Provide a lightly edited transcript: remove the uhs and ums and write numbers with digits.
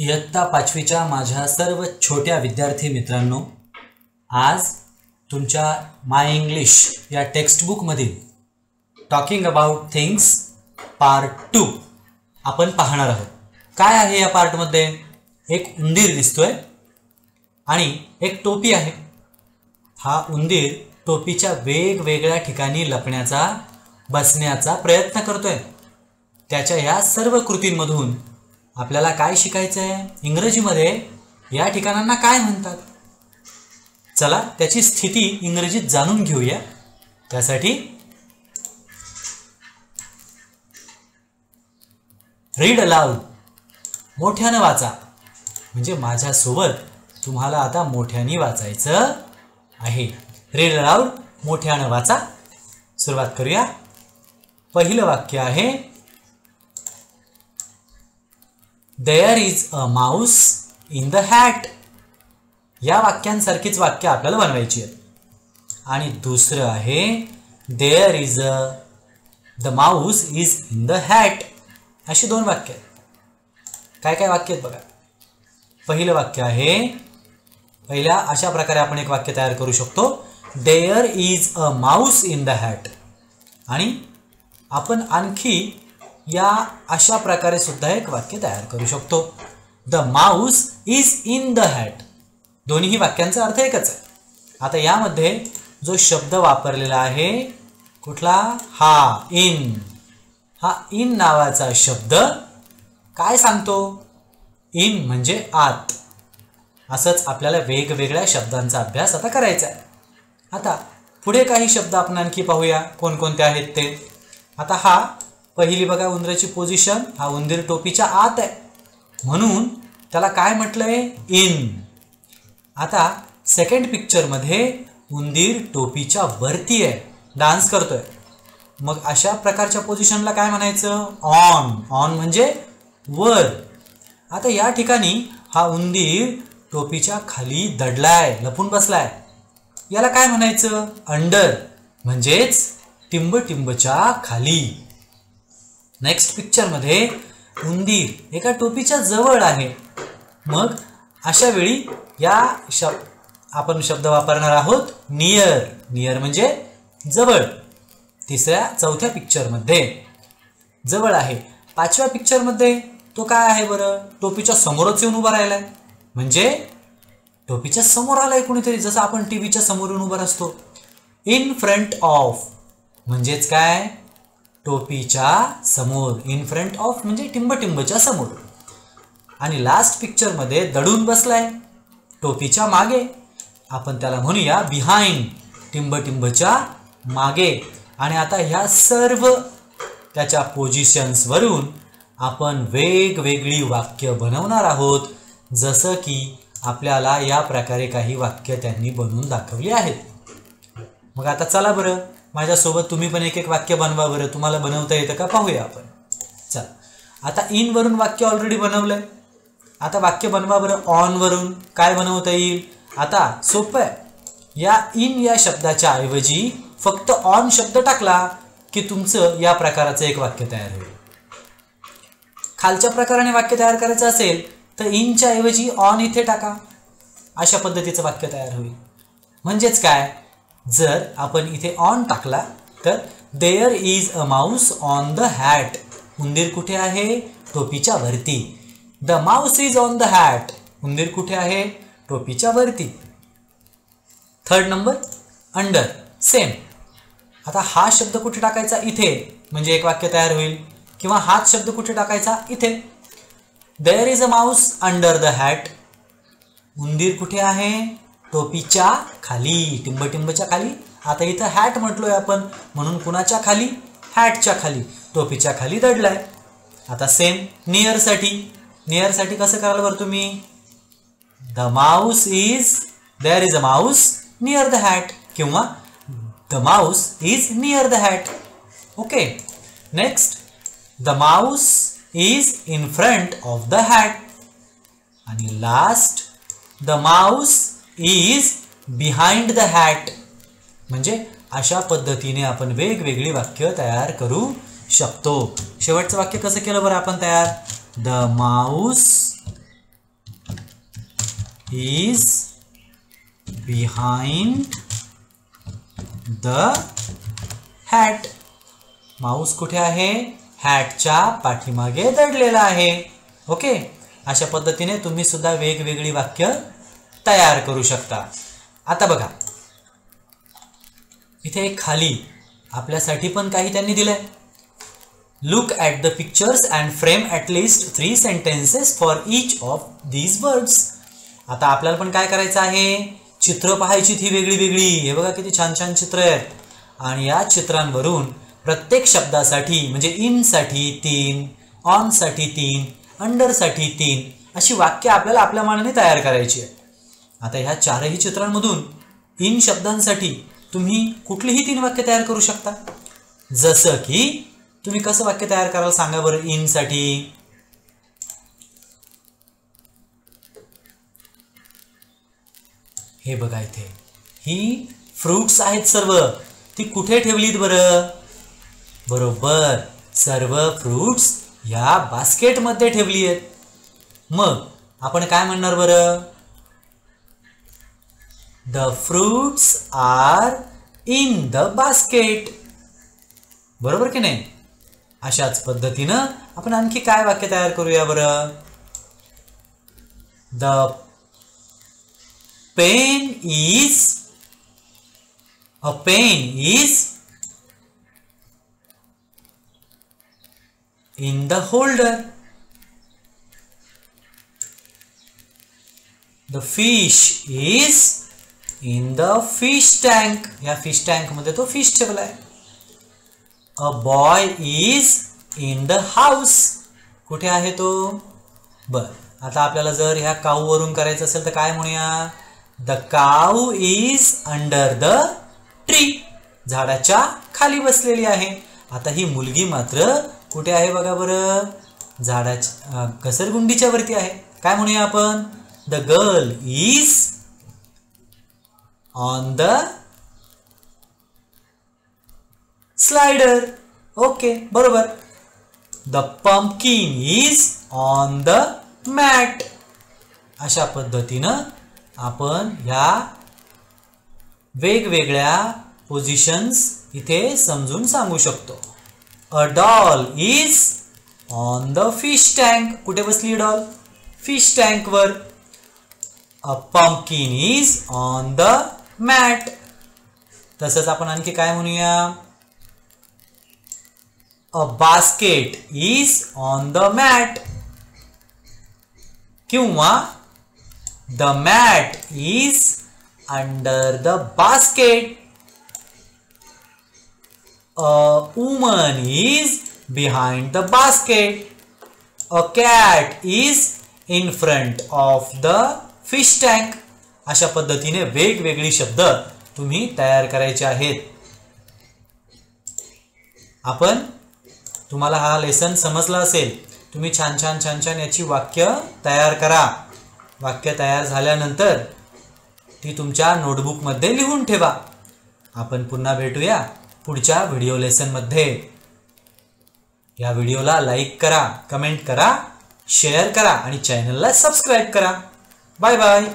इयत्ता 5वीच्या माझ्या सर्व छोट्या विद्यार्थी मित्रांनो, आज तुमच्या माय इंग्लिश या टेक्स्टबुकमधील टॉकिंग अबाउट थिंग्स पार्ट 2 आपण पाहणार आहोत. काय आहे या पार्टमध्ये? एक उंदीर दिसतोय आणि एक टोपी आहे. हा उंदीर टोपीच्या वेगवेगळ्या ठिकाणी लपण्याचा बसण्याचा प्रयत्न करतोय. त्याच्या या सर्व कृतींमधून आपल्याला काय शिकायचं आहे? इंग्रजीमध्ये या ठिकाणांना काय म्हणतात? चला त्याची स्थिती इंग्रजीत जाणून घेऊया. त्यासाठी रीड अलाउड, मोठ्यानं वाचा. म्हणजे माझ्यासोबत तुम्हाला आता मोठ्याने वाचायचं आहे. रीड अलाउड, मोठ्यानं वाचा. सुरुवात करूया. पहिलं वाक्य आहे, There is a mouse in the hat. या वाक्यांसारखीच वाक्य आपल्याला बनवायची आहेत. आणि दुसरं आहे, There is a the mouse is in the hat. अशी दोन वाक्य आहेत. काय काय वाक्य आहेत बघा. पहिलं वाक्य आहे, पहिल्या अशा प्रकारे आपण एक वाक्य तयार करू शकतो, There is a mouse in the hat. आणि आपण आणखी या अशा प्रकारे सुद्धा एक वाक्य तयार करू शकतो, the mouse is in the hat. दोन्ही वाक्यांचा अर्थ एकच आहे. आता यामध्ये जो शब्द वापरलेला आहे कुठला? हा इन. हा इन नावाचा शब्द काय सांगतो? इन म्हणजे आत. असंच आपल्याला वेगवेगळ्या शब्दांचा अभ्यास आता करायचा आहे. आता पुढे काही शब्द आपण आणखी पाहूया कोणकोणते आहेत ते. आता हा पहिली बघा उंदराची पोझिशन, हा उंदीर टोपीच्या आत आहे म्हणून त्याला काय म्हटलंय? इन. आता सेकंड पिक्चर मध्ये उंदीर टोपीच्या वरती आहे, डान्स करतोय. मग अशा प्रकारच्या पोझिशनला काय म्हणायचं? ऑन. ऑन म्हणजे वर. आता या ठिकाणी हा उंदीर टोपीच्या खाली दडलाय, लपून बसलाय. याला काय म्हणायचं? अंडर. म्हणजेच टिंबच्या खाली. नेक्स्ट पिक्चर मध्ये उंदीर एका टोपीच्या जवळ आहे. मग अशा वेळी या आपण शब्द वापरणार आहोत नियर. नियर म्हणजे जवळ. चौथ्या पिक्चर मध्ये जवळ आहे. पाचव्या पिक्चर मध्ये तो काय आहे बरं? टोपीच्या समोरच येऊन उभा राहिलाय. म्हणजे टोपीच्या समोर आलाय कोणीतरी, जसं आपण टीव्हीच्या समोरून उभा असतो. इन फ्रंट ऑफ म्हणजेच काय? टोपीच्या समोर. इन फ्रंट ऑफ म्हणजे टिंबच्या समोर. आणि लास्ट पिक्चर मध्ये दडून बसलाय टोपीच्या मागे. आपण त्याला म्हणूया बिहाइंड. टिंबच्या मागे. आणि आता ह्या सर्व त्याच्या पोझिशन्स वरून आपण वेगवेगळी वाक्य बनवणार आहोत. जसं की आपल्याला या प्रकारे काही वाक्य त्यांनी बनवून दाखवली आहेत. मग आता चला बरं माझ्यासोबत तुम्ही पण एक एक वाक्य बनवा बरं. तुम्हाला बनवता येतं का पाहूया आपण. चला आता इन वरून वाक्य ऑलरेडी बनवलंय. आता वाक्य बनवा बरं ऑन वरून. काय बनवता येईल? आता सोपं आहे. या इन या शब्दाच्या ऐवजी फक्त ऑन शब्द टाकला की तुमचं या प्रकाराचं एक वाक्य तयार होईल. खालच्या प्रकाराने वाक्य तयार करायचं असेल तर इनच्या ऐवजी ऑन इथे टाका. अशा पद्धतीचं वाक्य तयार होईल. म्हणजेच काय? जर आपण इथे ऑन टाकला तर there is a mouse on the hat. उंदीर कुठे आहे? टोपीच्या वरती. The mouse is on the hat. उंदीर कुठे आहे? टोपीच्या वरती. Third number under. सेम. आता हा शब्द कुठे टाकायचा? इथे. म्हणजे एक वाक्य तयार होईल. किंवा हाच शब्द कुठे टाकायचा? इथे. There is a mouse under the hat. उंदीर कुठे आहे? टोपीच्या खाली. टिंबच्या खाली. आता इथं हॅट म्हटलोय आपण म्हणून कुणाच्या खाली? हॅटच्या खाली. टोपीच्या खाली दडलाय. आता सेम नियर साठी. नियर साठी कसं कराल बरं तुम्ही? The mouse is, there is a mouse near the hat. किंवा the mouse is near the hat. Okay. Next the mouse is in front of the hat. आणि last the mouse is behind the hat. म्हणजे अशा पद्धतीने आपण वेगवेगळी वाक्य तयार करू शकतो. शेवटचं वाक्य कसं केलं बरं आपण तयार? The mouse is behind the hat. Mouse कुठे आहे? हॅटच्या पाठीमागे दडलेला आहे. ओके, अशा पद्धतीने तुम्ही सुद्धा वेगवेगळी वाक्य तयार करू शकता. आता बघा इथे खाली आपल्यासाठी पण काही त्यांनी दिलंय. Look at the pictures and frame at least 3 sentences for each of these words. आता आपल्याला पण काय करायचं आहे? चित्र पाहायची ही वेगळी वेगळी. हे बघा किती छान छान चित्र आहेत. आणि या चित्रांवरून प्रत्येक शब्दासाठी म्हणजे इन साठी 3, ऑन साठी 3, अंडर साठी 3 अशी वाक्य आपल्याला आपल्या मानाने तयार करायची आहे. आता ह्या चारही चित्रांमधून इन शब्दांसाठी तुम्ही कुठलीही 3 वाक्य तयार करू शकता. जसं की तुम्ही कसं वाक्य तयार कराल सांगा बरं इन साठी? हे बघा इथे ही फ्रुट्स आहेत सर्व. ती कुठे ठेवलीत बरं? बरोबर, सर्व फ्रुट्स या बास्केटमध्ये ठेवली आहेत. मग आपण काय म्हणणार बरं? The fruits are in the basket. बरोबर की नाही? अशाच पद्धतीनं आपण आणखी काय वाक्य तयार करूया बरं? The pen is a pen is in the holder. The fish is in the fish tank. या फिश टँक मध्ये तो फिश ठेवलाय. A boy is in the house. कुठे आहे तो? बर, आता आपल्याला जर ह्या काऊ वरून करायचं असेल तर काय म्हणूया? The cow is under the tree. झाडाच्या खाली बसलेली आहे. आता ही मुलगी मात्र कुठे आहे बघा बरं? झाडाच्या घसरगुंडीच्या वरती आहे. काय म्हणूया आपण? The girl is on the slider. Okay, बरोबर. The pumpkin is on the mat. अशा पद्धतीनं आपण ह्या वेगवेगळ्या पोझिशन्स इथे समजून सांगू शकतो. A doll is on the fish tank. कुठे बसली डॉल? फिश टँक वर. A pumpkin is on the mat. तसंच आपण आणखी काय म्हणूया? A basket is on the mat. किंवा the mat is under the basket. A woman is behind the basket. A cat is in front of the fish tank. अशा पद्धतीने वेगवेगळी शब्द तुम्ही तयार करायचे आहेत. तुम्हाला हा लेसन समजला असेल. तुम्ही छान छान छान छान याची वाक्य तयार करा. वाक्य तयार झाल्यानंतर ती तुमच्या नोटबुकमध्ये लिहून ठेवा. आपण पुन्हा भेटूया पुढच्या व्हिडिओ लेसनमध्ये. या व्हिडिओला लाईक करा, कमेंट करा, शेअर करा आणि चॅनलला सबस्क्राईब करा. Bye bye.